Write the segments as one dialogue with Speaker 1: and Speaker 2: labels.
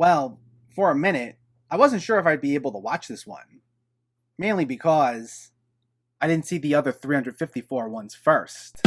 Speaker 1: Well, for a minute, I wasn't sure if I'd be able to watch this one. Mainly because I didn't see the other 354 ones first.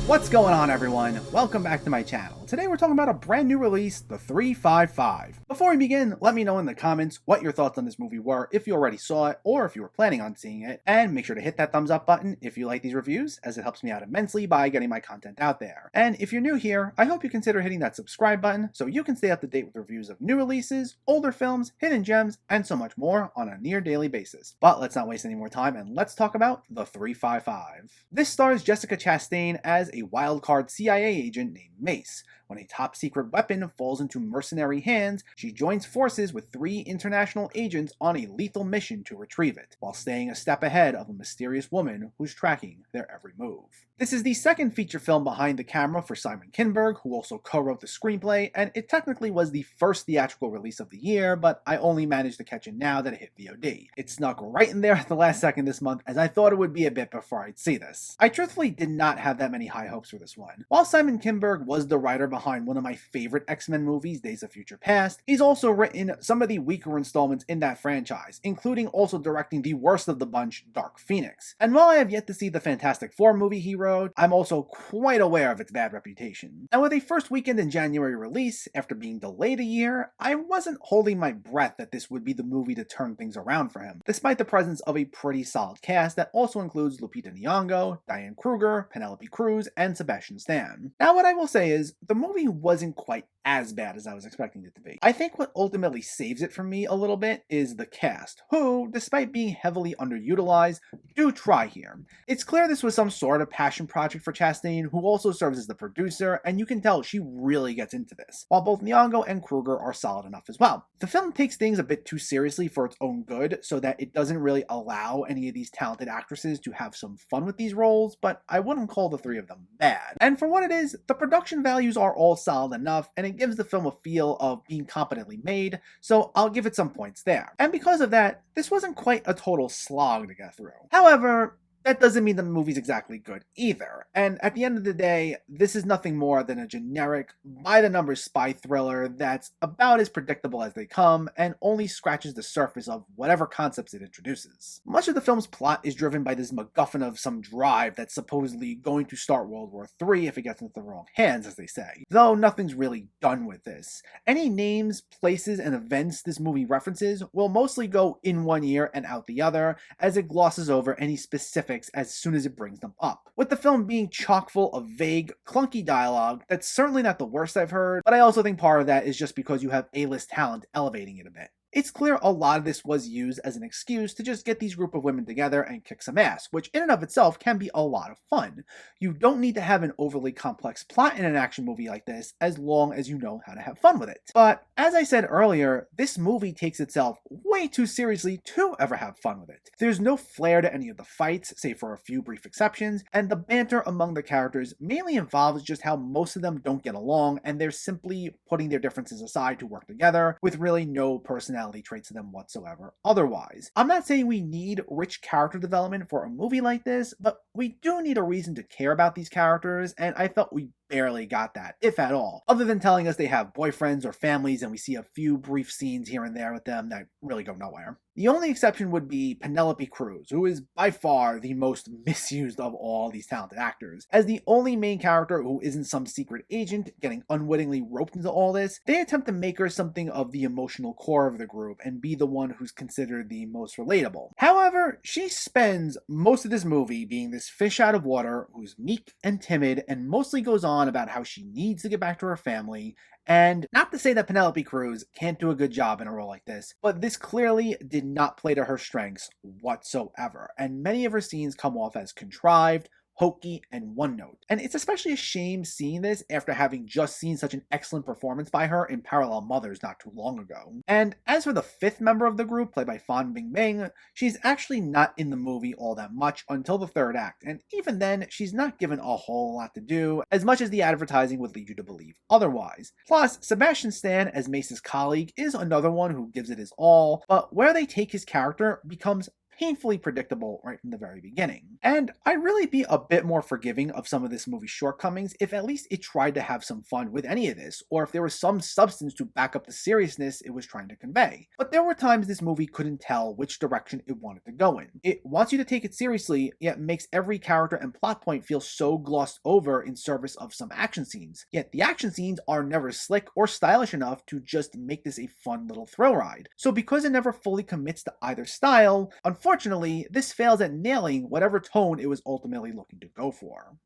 Speaker 1: What's going on, everyone? Welcome back to my channel. Today we're talking about a brand new release, The 355. Before we begin, let me know in the comments what your thoughts on this movie were, if you already saw it or if you were planning on seeing it, and make sure to hit that thumbs up button if you like these reviews, as it helps me out immensely by getting my content out there. And if you're new here, I hope you consider hitting that subscribe button so you can stay up to date with reviews of new releases, older films, hidden gems, and so much more on a near daily basis. But let's not waste any more time and let's talk about The 355. This stars Jessica Chastain as a wild-card CIA agent named Mace. When a top-secret weapon falls into mercenary hands, she joins forces with 3 international agents on a lethal mission to retrieve it, while staying a step ahead of a mysterious woman who's tracking their every move. This is the second feature film behind the camera for Simon Kinberg, who also co-wrote the screenplay, and it technically was the first theatrical release of the year, but I only managed to catch it now that it hit VOD. It snuck right in there at the last second this month, as I thought it would be a bit before I'd see this. I truthfully did not have that many high hopes for this one. While Simon Kinberg was the writer behind one of my favorite X-Men movies, Days of Future Past, he's also written some of the weaker installments in that franchise, including also directing the worst of the bunch, Dark Phoenix. And while I have yet to see the Fantastic Four movie he wrote, I'm also quite aware of its bad reputation. And with a first weekend in January release, after being delayed a year, I wasn't holding my breath that this would be the movie to turn things around for him, despite the presence of a pretty solid cast that also includes Lupita Nyongo, Diane Kruger, Penelope Cruz, and Sebastian Stan. Now what I will say is, the movie wasn't quite as bad as I was expecting it to be. I think what ultimately saves it for me a little bit is the cast, who, despite being heavily underutilized, do try here. It's clear this was some sort of passion project for Chastain, who also serves as the producer, and you can tell she really gets into this, while both Nyongo and Kruger are solid enough as well. The film takes things a bit too seriously for its own good, so that it doesn't really allow any of these talented actresses to have some fun with these roles, but I wouldn't call the 3 of them bad. And for what it is, the production values are all solid enough, and it gives the film a feel of being competently made, so I'll give it some points there. And because of that, this wasn't quite a total slog to get through. However, that doesn't mean the movie's exactly good either, and at the end of the day, this is nothing more than a generic, by-the-numbers spy thriller that's about as predictable as they come, and only scratches the surface of whatever concepts it introduces. Much of the film's plot is driven by this MacGuffin of some drive that's supposedly going to start World War III if it gets into the wrong hands, as they say, though nothing's really done with this. Any names, places, and events this movie references will mostly go in one ear and out the other, as it glosses over any specifics as soon as it brings them up, with the film being chock full of vague, clunky dialogue that's certainly not the worst I've heard, but I also think part of that is just because you have A-list talent elevating it a bit. It's clear a lot of this was used as an excuse to just get these group of women together and kick some ass, which in and of itself can be a lot of fun. You don't need to have an overly complex plot in an action movie like this, as long as you know how to have fun with it. But, as I said earlier, this movie takes itself way too seriously to ever have fun with it. There's no flair to any of the fights, save for a few brief exceptions, and the banter among the characters mainly involves just how most of them don't get along, and they're simply putting their differences aside to work together, with really no personality traits to them whatsoever otherwise. I'm not saying we need rich character development for a movie like this, but we do need a reason to care about these characters, and I felt we barely got that, if at all, other than telling us they have boyfriends or families and we see a few brief scenes here and there with them that really go nowhere. The only exception would be Penelope Cruz, who is by far the most misused of all these talented actors. As the only main character who isn't some secret agent getting unwittingly roped into all this, they attempt to make her something of the emotional core of the group and be the one who's considered the most relatable. However, she spends most of this movie being this fish out of water who's meek and timid and mostly goes on about how she needs to get back to her family. And not to say that Penelope Cruz can't do a good job in a role like this, but this clearly did not play to her strengths whatsoever, and many of her scenes come off as contrived, hokey, and one-note. And it's especially a shame seeing this after having just seen such an excellent performance by her in Parallel Mothers not too long ago. And as for the 5th member of the group, played by Fan Bingbing, she's actually not in the movie all that much until the 3rd act, and even then, she's not given a whole lot to do, as much as the advertising would lead you to believe otherwise. Plus, Sebastian Stan as Mace's colleague is another one who gives it his all, but where they take his character becomes painfully predictable right from the very beginning. And I'd really be a bit more forgiving of some of this movie's shortcomings if at least it tried to have some fun with any of this, or if there was some substance to back up the seriousness it was trying to convey. But there were times this movie couldn't tell which direction it wanted to go in. It wants you to take it seriously, yet makes every character and plot point feel so glossed over in service of some action scenes. Yet the action scenes are never slick or stylish enough to just make this a fun little thrill ride. So because it never fully commits to either style, unfortunately, this fails at nailing whatever tone it was ultimately looking to go for.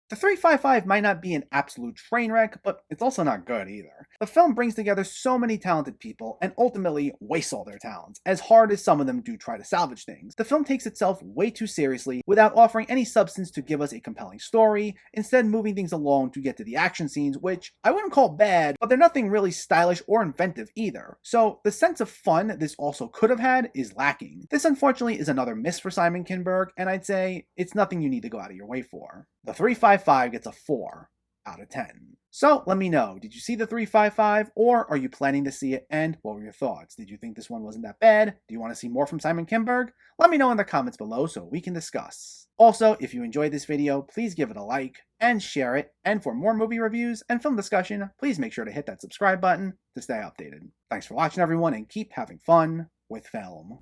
Speaker 1: The 355 might not be an absolute train wreck, but it's also not good either. The film brings together so many talented people and ultimately wastes all their talents, as hard as some of them do try to salvage things. The film takes itself way too seriously without offering any substance to give us a compelling story, instead moving things along to get to the action scenes, which I wouldn't call bad, but they're nothing really stylish or inventive either. So the sense of fun this also could have had is lacking. This unfortunately is another miss for Simon Kinberg, and I'd say it's nothing you need to go out of your way for. The 355 gets a 4 out of 10. So let me know, did you see the 355 or are you planning to see it, and what were your thoughts? Did you think this one wasn't that bad? Do you want to see more from Simon Kinberg? Let me know in the comments below so we can discuss. Also, if you enjoyed this video, please give it a like and share it, and for more movie reviews and film discussion, please make sure to hit that subscribe button to stay updated. Thanks for watching everyone, and keep having fun with film.